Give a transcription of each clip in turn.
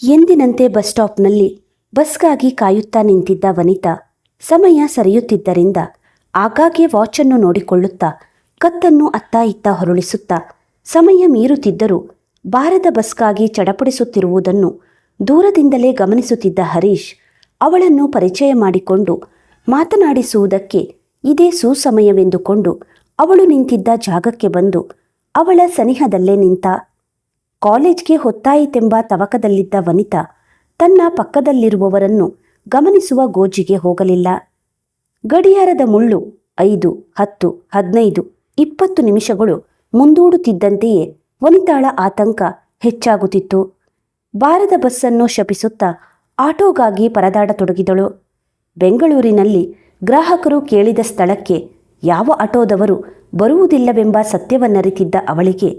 ಎಂದಿನಂತೆ ಬಸ್ ಸ್ಟಾಪ್ನಲ್ಲಿ ಬಸ್ಗಾಗಿ ಕಾಯುತ್ತಾ ನಿಂತಿದ್ದ ವನಿತಾ ಸಮಯ ಸರಿಯುತ್ತಿದ್ದರಿಂದ ಆಗಾಗ್ಗೆ ವಾಚನ್ನು ನೋಡಿಕೊಳ್ಳುತ್ತಾ ಕತ್ತನ್ನು ಅತ್ತ ಇತ್ತ ಹೊರಳಿಸುತ್ತಾ ಸಮಯ ಮೀರುತ್ತಿದ್ದರೂ ಬಾರದ ಬಸ್ಗಾಗಿ ಚಡಪಡಿಸುತ್ತಿರುವುದನ್ನು ದೂರದಿಂದಲೇ ಗಮನಿಸುತ್ತಿದ್ದ ಹರೀಶ್ ಅವಳನ್ನು ಪರಿಚಯ ಮಾಡಿಕೊಂಡು ಮಾತನಾಡಿಸುವುದಕ್ಕೆ ಇದೇ ಸುಸಮಯವೆಂದುಕೊಂಡು ಅವಳು ನಿಂತಿದ್ದ ಜಾಗಕ್ಕೆ ಬಂದು ಅವಳ ಸನಿಹದಲ್ಲೇ ನಿಂತ. ಕಾಲೇಜ್ಗೆ ಹೊತ್ತಾಯಿತೆಂಬ ತವಕದಲ್ಲಿದ್ದ ವನಿತಾ ತನ್ನ ಪಕ್ಕದಲ್ಲಿರುವವರನ್ನು ಗಮನಿಸುವ ಗೋಜಿಗೆ ಹೋಗಲಿಲ್ಲ. ಗಡಿಯಾರದ ಮುಳ್ಳು 5, 10, 15, 20 ನಿಮಿಷಗಳು ಮುಂದೂಡುತ್ತಿದ್ದಂತೆಯೇ ವನಿತಾಳ ಆತಂಕ ಹೆಚ್ಚಾಗುತ್ತಿತ್ತು. ಬಾರದ ಬಸ್ಸನ್ನು ಶಪಿಸುತ್ತಾ ಆಟೋಗಾಗಿ ಪರದಾಡತೊಡಗಿದಳು. ಬೆಂಗಳೂರಿನಲ್ಲಿ ಗ್ರಾಹಕರು ಕೇಳಿದ ಸ್ಥಳಕ್ಕೆ ಯಾವ ಆಟೋದವರು ಬರುವುದಿಲ್ಲವೆಂಬ ಸತ್ಯವನ್ನರಿತಿದ್ದ ಅವಳಿಗೆ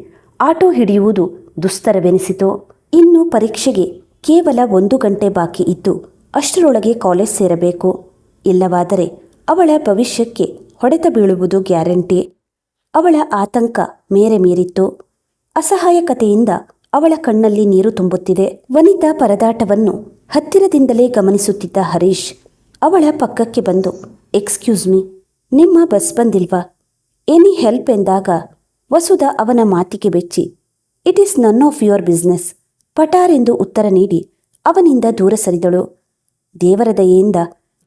ಆಟೋ ಹಿಡಿಯುವುದು ದುಸ್ತರವೆನಿಸಿತು. ಇನ್ನು ಪರೀಕ್ಷೆಗೆ ಕೇವಲ 1 ಗಂಟೆ ಬಾಕಿ ಇದ್ದು ಅಷ್ಟರೊಳಗೆ ಕಾಲೇಜ್ ಸೇರಬೇಕು. ಇಲ್ಲವಾದರೆ ಅವಳ ಭವಿಷ್ಯಕ್ಕೆ ಹೊಡೆತ ಬೀಳುವುದು ಗ್ಯಾರಂಟಿ. ಅವಳ ಆತಂಕ ಮೇರೆ ಮೀರಿತ್ತು. ಅಸಹಾಯಕತೆಯಿಂದ ಅವಳ ಕಣ್ಣಲ್ಲಿ ನೀರು ತುಂಬುತ್ತಿದೆ. ವನಿತಾ ಪರದಾಟವನ್ನು ಹತ್ತಿರದಿಂದಲೇ ಗಮನಿಸುತ್ತಿದ್ದ ಹರೀಶ್ ಅವಳ ಪಕ್ಕಕ್ಕೆ ಬಂದು, ಎಕ್ಸ್ಕ್ಯೂಸ್ ಮೀ, ನಿಮ್ಮ ಬಸ್ ಬಂದಿಲ್ವಾ? ಎನಿ ಹೆಲ್ಪ್ ಎಂದಾಗ ವಸುಧಾ ಅವನ ಮಾತಿಗೆ ಬೆಚ್ಚಿ, it is none of your business ಪಟಾರೆಂದು ಉತ್ತರ ನೀಡಿ ಅವನಿಂದ ದೂರ ಸರಿದಳು. ದೇವರ ದಯೆಯಿಂದ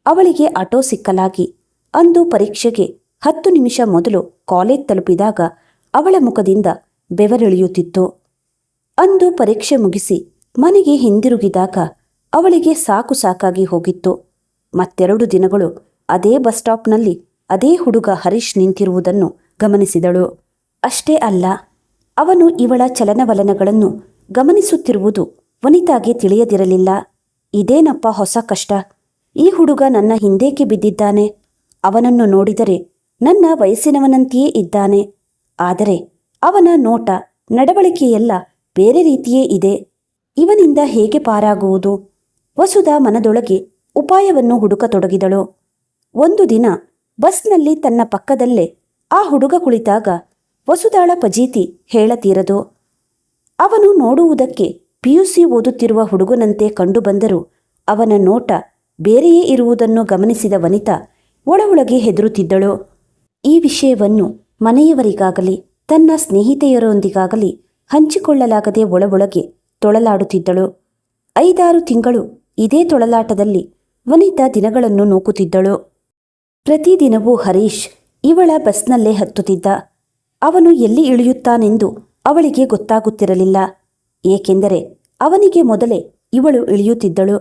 ಅವಳಿಗೆ ಆಟೋ ಸಿಕ್ಕಲಾಗಿ ಅಂದು ಪರೀಕ್ಷೆಗೆ 10 ನಿಮಿಷ ಮೊದಲು ಕಾಲೇಜ್ ತಲುಪಿದಾಗ ಅವಳ ಮುಖದಿಂದ ಬೆವರಿಳಿಯುತ್ತಿತ್ತು. ಅಂದು ಪರೀಕ್ಷೆ ಮುಗಿಸಿ ಮನೆಗೆ ಹಿಂದಿರುಗಿದಾಗ ಅವಳಿಗೆ ಸಾಕಾಗಿ ಹೋಗಿತ್ತು. ಮತ್ತೆರಡು ದಿನಗಳು ಅದೇ ಬಸ್ ಸ್ಟಾಪ್ನಲ್ಲಿ ಅದೇ ಹುಡುಗ ಹರೀಶ್ ನಿಂತಿರುವುದನ್ನು ಗಮನಿಸಿದಳು. ಅಷ್ಟೇ ಅಲ್ಲ, ಅವನು ಇವಳ ಚಲನವಲನಗಳನ್ನು ಗಮನಿಸುತ್ತಿರುವುದು ವನಿತಾಗೆ ತಿಳಿಯದಿರಲಿಲ್ಲ. ಇದೇನಪ್ಪ ಹೊಸ ಕಷ್ಟ, ಈ ಹುಡುಗ ನನ್ನ ಹಿಂದೇಕೆ ಬಿದ್ದಿದ್ದಾನೆ? ಅವನನ್ನು ನೋಡಿದರೆ ನನ್ನ ವಯಸ್ಸಿನವನಂತೆಯೇ ಇದ್ದಾನೆ, ಆದರೆ ಅವನ ನೋಟ ನಡವಳಿಕೆಯೆಲ್ಲ ಬೇರೆ ರೀತಿಯೇ ಇದೆ. ಇವನಿಂದ ಹೇಗೆ ಪಾರಾಗುವುದು? ವಸುಧಾ ಮನದೊಳಗೆ ಉಪಾಯವನ್ನು ಹುಡುಕತೊಡಗಿದಳು. ಒಂದು ದಿನ ಬಸ್ನಲ್ಲಿ ತನ್ನ ಪಕ್ಕದಲ್ಲೇ ಆ ಹುಡುಗ ಕುಳಿತಾಗ ವಸುಧಾಳ ಫಜೀತಿ ಹೇಳತೀರದು. ಅವನು ನೋಡುವುದಕ್ಕೆ PUC ಓದುತ್ತಿರುವ ಹುಡುಗನಂತೆ ಕಂಡುಬಂದರೂ ಅವನ ನೋಟ ಬೇರೆಯೇ ಇರುವುದನ್ನು ಗಮನಿಸಿದ ವನಿತಾ ಒಳಗೆ ಹೆದರುತ್ತಿದ್ದಳು. ಈ ವಿಷಯವನ್ನು ಮನೆಯವರಿಗಾಗಲಿ ತನ್ನ ಸ್ನೇಹಿತೆಯರೊಂದಿಗಾಗಲಿ ಹಂಚಿಕೊಳ್ಳಲಾಗದೆ ಒಳಗೆ ತೊಳಲಾಡುತ್ತಿದ್ದಳು. 5-6 ತಿಂಗಳು ಇದೇ ತೊಳಲಾಟದಲ್ಲಿ ವನಿತಾ ದಿನಗಳನ್ನು ನೂಕುತ್ತಿದ್ದಳು. ಪ್ರತಿದಿನವೂ ಹರೀಶ್ ಇವಳ ಬಸ್ನಲ್ಲೇ ಹತ್ತುತ್ತಿದ್ದ. ಅವನು ಎಲ್ಲಿ ಇಳಿಯುತ್ತಾನೆಂದು ಅವಳಿಗೆ ಗೊತ್ತಾಗುತ್ತಿರಲಿಲ್ಲ. ಏಕೆಂದರೆ ಅವನಿಗೆ ಮೊದಲೇ ಇವಳು ಇಳಿಯುತ್ತಿದ್ದಳು.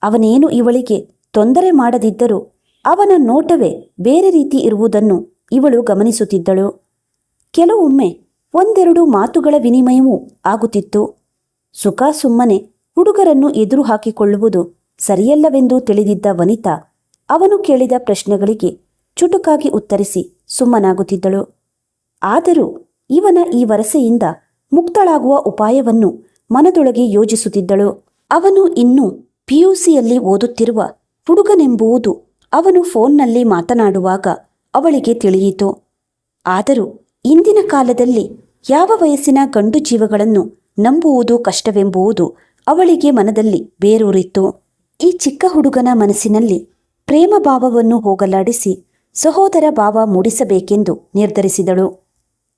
ಅವನೇನು ಇವಳಿಗೆ ತೊಂದರೆ ಮಾಡದಿದ್ದರೂ ಅವನ ನೋಟವೇ ಬೇರೆ ರೀತಿ ಇರುವುದನ್ನು ಇವಳು ಗಮನಿಸುತ್ತಿದ್ದಳು. ಕೆಲವೊಮ್ಮೆ 1-2 ಮಾತುಗಳ ವಿನಿಮಯವೂ ಆಗುತ್ತಿತ್ತು. ಸುಮ್ಮನೆ ಹುಡುಗರನ್ನು ಎದುರು ಹಾಕಿಕೊಳ್ಳುವುದು ಸರಿಯಲ್ಲವೆಂದು ತಿಳಿದಿದ್ದ ವನಿತಾ ಅವನು ಕೇಳಿದ ಪ್ರಶ್ನೆಗಳಿಗೆ ಚುಟುಕಾಗಿ ಉತ್ತರಿಸಿ ಸುಮ್ಮನಾಗುತ್ತಿದ್ದಳು. ಆದರೂ ಇವನ ಈ ವರಸೆಯಿಂದ ಮುಕ್ತಳಾಗುವ ಉಪಾಯವನ್ನು ಮನದೊಳಗೆ ಯೋಜಿಸುತ್ತಿದ್ದಳು. ಅವನು ಇನ್ನೂ PUCಯಲ್ಲಿ ಓದುತ್ತಿರುವ ಹುಡುಗನೆಂಬುವುದು ಅವನು ಫೋನ್ನಲ್ಲಿ ಮಾತನಾಡುವಾಗ ಅವಳಿಗೆ ತಿಳಿಯಿತು. ಆದರೂ ಇಂದಿನ ಕಾಲದಲ್ಲಿ ಯಾವ ವಯಸ್ಸಿನ ಗಂಡು ಜೀವಗಳನ್ನು ನಂಬುವುದು ಕಷ್ಟವೆಂಬುದು ಅವಳಿಗೆ ಮನದಲ್ಲಿ ಬೇರೂರಿತ್ತು. ಈ ಚಿಕ್ಕ ಹುಡುಗನ ಮನಸ್ಸಿನಲ್ಲಿ ಪ್ರೇಮ ಭಾವವನ್ನು ಹೋಗಲಾಡಿಸಿ ಸಹೋದರ ಭಾವ ಮೂಡಿಸಬೇಕೆಂದು ನಿರ್ಧರಿಸಿದಳು.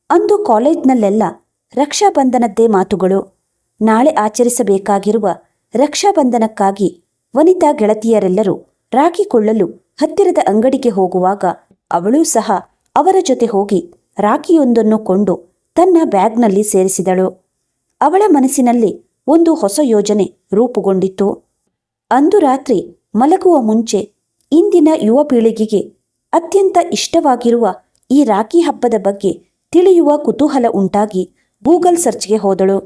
ಅಂದು ಕಾಲೇಜ್ನಲ್ಲೆಲ್ಲ ರಕ್ಷಾಬಂಧನದ್ದೇ ಮಾತುಗಳು. ನಾಳೆ ಆಚರಿಸಬೇಕಾಗಿರುವ ರಕ್ಷಾಬಂಧನಕ್ಕಾಗಿ ವನಿತಾ ಗೆಳತಿಯರೆಲ್ಲರೂ ರಾಖಿ ಕೊಳ್ಳಲು ಹತ್ತಿರದ ಅಂಗಡಿಗೆ ಹೋಗುವಾಗ ಅವಳೂ ಸಹ ಅವರ ಜೊತೆ ಹೋಗಿ ರಾಖಿಯೊಂದನ್ನು ಕೊಂಡು ತನ್ನ ಬ್ಯಾಗ್ನಲ್ಲಿ ಸೇರಿಸಿದಳು. ಅವಳ ಮನಸ್ಸಿನಲ್ಲಿ ಒಂದು ಹೊಸ ಯೋಜನೆ ರೂಪುಗೊಂಡಿತ್ತು. ಅಂದು ರಾತ್ರಿ ಮಲಗುವ ಮುಂಚೆ ಇಂದಿನ ಯುವ ಪೀಳಿಗೆಗೆ ಅತ್ಯಂತ ಇಷ್ಟವಾಗಿರುವ ಈ ರಾಖಿ ಹಬ್ಬದ ಬಗ್ಗೆ ತಿಳಿಯುವ ಕುತೂಹಲ ಉಂಟಾಗಿ ಗೂಗಲ್ ಸರ್ಚ್ಗೆ ಹೋದಳು.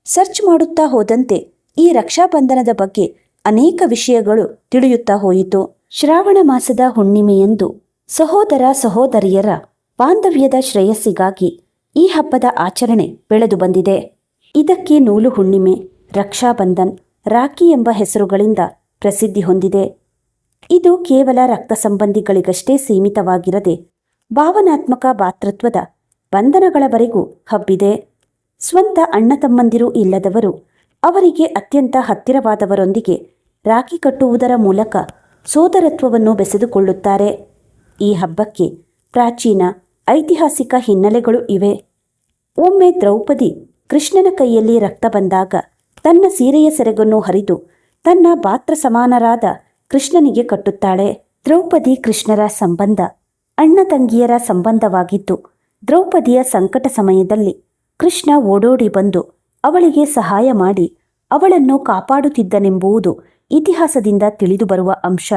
ಸರ್ಚ್ ಮಾಡುತ್ತಾ ಹೋದಂತೆ ಈ ರಕ್ಷಾಬಂಧನದ ಬಗ್ಗೆ ಅನೇಕ ವಿಷಯಗಳು ತಿಳಿಯುತ್ತಾ ಹೋಯಿತು. ಶ್ರಾವಣ ಮಾಸದ ಹುಣ್ಣಿಮೆಯಂದು ಸಹೋದರ ಸಹೋದರಿಯರ ಬಾಂಧವ್ಯದ ಶ್ರೇಯಸ್ಸಿಗಾಗಿ ಈ ಹಬ್ಬದ ಆಚರಣೆ ಬೆಳೆದು ಬಂದಿದೆ. ಇದಕ್ಕೆ ನೂಲು ಹುಣ್ಣಿಮೆ, ರಕ್ಷಾಬಂಧನ್, ರಾಖಿ ಎಂಬ ಹೆಸರುಗಳಿಂದ ಪ್ರಸಿದ್ಧಿ ಹೊಂದಿದೆ. ಇದು ಕೇವಲ ರಕ್ತ ಸಂಬಂಧಿಗಳಿಗಷ್ಟೇ ಸೀಮಿತವಾಗಿರದೆ ಭಾವನಾತ್ಮಕ ಭಾತೃತ್ವದ ಬಂಧನಗಳವರೆಗೂ ಹಬ್ಬಿದೆ. ಸ್ವಂತ ಅಣ್ಣ ತಮ್ಮಂದಿರು ಇಲ್ಲದವರು ಅವರಿಗೆ ಅತ್ಯಂತ ಹತ್ತಿರವಾದವರೊಂದಿಗೆ ರಾಖಿ ಕಟ್ಟುವುದರ ಮೂಲಕ ಸೋದರತ್ವವನ್ನು ಬೆಸೆದುಕೊಳ್ಳುತ್ತಾರೆ. ಈ ಹಬ್ಬಕ್ಕೆ ಪ್ರಾಚೀನ ಐತಿಹಾಸಿಕ ಹಿನ್ನೆಲೆಗಳು ಇವೆ. ಒಮ್ಮೆ ದ್ರೌಪದಿ ಕೃಷ್ಣನ ಕೈಯಲ್ಲಿ ರಕ್ತ ಬಂದಾಗ ತನ್ನ ಸೀರೆಯ ಸೆರಗನ್ನು ಹರಿದು ತನ್ನ ಪಾತ್ರ ಸಮಾನರಾದ ಕೃಷ್ಣನಿಗೆ ಕಟ್ಟುತ್ತಾಳೆ. ದ್ರೌಪದಿ ಕೃಷ್ಣರ ಸಂಬಂಧ ಅಣ್ಣ ತಂಗಿಯರ ಸಂಬಂಧವಾಗಿದ್ದು, ದ್ರೌಪದಿಯ ಸಂಕಟ ಸಮಯದಲ್ಲಿ ಕೃಷ್ಣ ಓಡೋಡಿ ಬಂದು ಅವಳಿಗೆ ಸಹಾಯ ಮಾಡಿ ಅವಳನ್ನು ಕಾಪಾಡುತ್ತಿದ್ದನೆಂಬುದು ಇತಿಹಾಸದಿಂದ ತಿಳಿದುಬರುವ ಅಂಶ.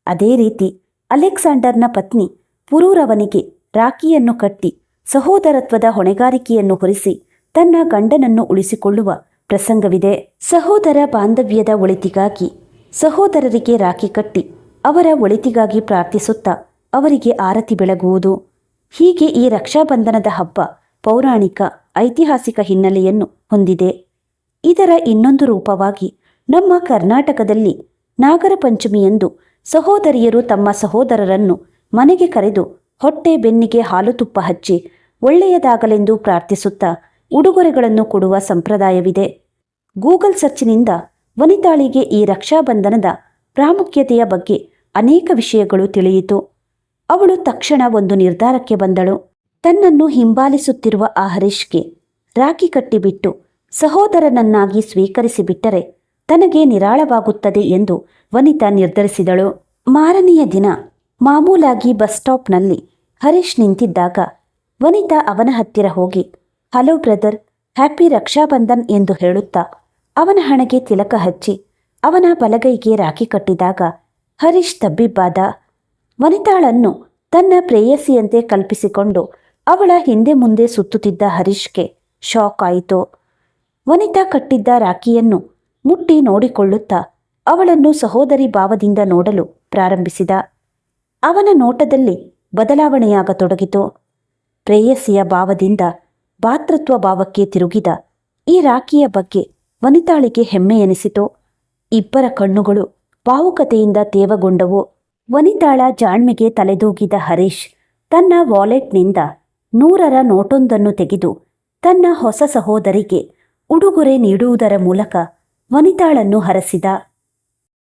ಅದೇ ರೀತಿ ಅಲೆಕ್ಸಾಂಡರ್ನ ಪತ್ನಿ ಪುರೂರವನಿಗೆ ರಾಖಿಯನ್ನು ಕಟ್ಟಿ ಸಹೋದರತ್ವದ ಹೊಣೆಗಾರಿಕೆಯನ್ನು ಹೊರಿಸಿ ತನ್ನ ಗಂಡನನ್ನು ಉಳಿಸಿಕೊಳ್ಳುವ ಪ್ರಸಂಗವಿದೆ. ಸಹೋದರ ಬಾಂಧವ್ಯದ ಒಳಿತಿಗಾಗಿ ಸಹೋದರರಿಗೆ ರಾಖಿ ಕಟ್ಟಿ ಅವರ ಒಳಿತಿಗಾಗಿ ಪ್ರಾರ್ಥಿಸುತ್ತಾ ಅವರಿಗೆ ಆರತಿ ಬೆಳಗುವುದು. ಹೀಗೆ ಈ ರಕ್ಷಾಬಂಧನದ ಹಬ್ಬ ಪೌರಾಣಿಕ ಐತಿಹಾಸಿಕ ಹಿನ್ನೆಲೆಯನ್ನು ಹೊಂದಿದೆ. ಇದರ ಇನ್ನೊಂದು ರೂಪವಾಗಿ ನಮ್ಮ ಕರ್ನಾಟಕದಲ್ಲಿ ನಾಗರ ಪಂಚಮಿಯಂದು ಸಹೋದರಿಯರು ತಮ್ಮ ಸಹೋದರರನ್ನು ಮನೆಗೆ ಕರೆದು ಹೊಟ್ಟೆ ಬೆನ್ನಿಗೆ ಹಾಲು ತುಪ್ಪ ಹಚ್ಚಿ ಒಳ್ಳೆಯದಾಗಲೆಂದು ಪ್ರಾರ್ಥಿಸುತ್ತಾ ಉಡುಗೊರೆಗಳನ್ನು ಕೊಡುವ ಸಂಪ್ರದಾಯವಿದೆ. ಗೂಗಲ್ ಸರ್ಚ್ನಿಂದ ವನಿತಾಳಿಗೆ ಈ ರಕ್ಷಾಬಂಧನದ ಪ್ರಾಮುಖ್ಯತೆಯ ಬಗ್ಗೆ ಅನೇಕ ವಿಷಯಗಳು ತಿಳಿಯಿತು. ಅವಳು ತಕ್ಷಣ ಒಂದು ನಿರ್ಧಾರಕ್ಕೆ ಬಂದಳು. ತನ್ನನ್ನು ಹಿಂಬಾಲಿಸುತ್ತಿರುವ ಆ ಹರೀಶ್ಗೆ ರಾಖಿ ಕಟ್ಟಿಬಿಟ್ಟು ಸಹೋದರನನ್ನಾಗಿ ಸ್ವೀಕರಿಸಿಬಿಟ್ಟರೆ ತನಗೆ ನಿರಾಳವಾಗುತ್ತದೆ ಎಂದು ವನಿತಾ ನಿರ್ಧರಿಸಿದಳು. ಮಾರನೆಯ ದಿನ ಮಾಮೂಲಾಗಿ ಬಸ್ ಸ್ಟಾಪ್ನಲ್ಲಿ ಹರೀಶ್ ನಿಂತಿದ್ದಾಗ ವನಿತಾ ಅವನ ಹತ್ತಿರ ಹೋಗಿ ಹಲೋ ಬ್ರದರ್, ಹ್ಯಾಪಿ ರಕ್ಷಾಬಂಧನ್ ಎಂದು ಹೇಳುತ್ತಾ ಅವನ ಹಣೆಗೆ ತಿಲಕ ಹಚ್ಚಿ ಅವನ ಬಲಗೈಗೆ ರಾಖಿ ಕಟ್ಟಿದಾಗ ಹರೀಶ್ ತಬ್ಬಿಬ್ಬಾದ. ವನಿತಾಳನ್ನು ತನ್ನ ಪ್ರೇಯಸಿಯಂತೆ ಕಲ್ಪಿಸಿಕೊಂಡು ಅವಳ ಹಿಂದೆ ಮುಂದೆ ಸುತ್ತುತ್ತಿದ್ದ ಹರೀಶ್ಗೆ ಶಾಕ್ ಆಯಿತು. ವನಿತಾ ಕಟ್ಟಿದ್ದ ರಾಖಿಯನ್ನು ಮುಟ್ಟಿ ನೋಡಿಕೊಳ್ಳುತ್ತಾ ಅವಳನ್ನು ಸಹೋದರಿ ಭಾವದಿಂದ ನೋಡಲು ಪ್ರಾರಂಭಿಸಿದ. ಅವನ ನೋಟದಲ್ಲಿ ಬದಲಾವಣೆಯಾಗತೊಡಗಿತು. ಪ್ರೇಯಸಿಯ ಭಾವದಿಂದ ಭಾತೃತ್ವ ಭಾವಕ್ಕೆ ತಿರುಗಿದ ಈ ರಾಖಿಯ ಬಗ್ಗೆ ವನಿತಾಳಿಗೆ ಹೆಮ್ಮೆ ಎನಿಸಿತು. ಇಬ್ಬರ ಕಣ್ಣುಗಳು ಭಾವುಕತೆಯಿಂದ ತೇವಗೊಂಡವು. ವನಿತಾಳ ಜಾಣ್ಮೆಗೆ ತಲೆದೂಗಿದ ಹರೀಶ್ ತನ್ನ ವಾಲೆಟ್ನಿಂದ 100ರ ನೋಟೊಂದನ್ನು ತೆಗೆದು ತನ್ನ ಹೊಸ ಸಹೋದರಿಗೆ ಉಡುಗೊರೆ ನೀಡುವುದರ ಮೂಲಕ ವನಿತಾಳನ್ನು ಹರಸಿದ.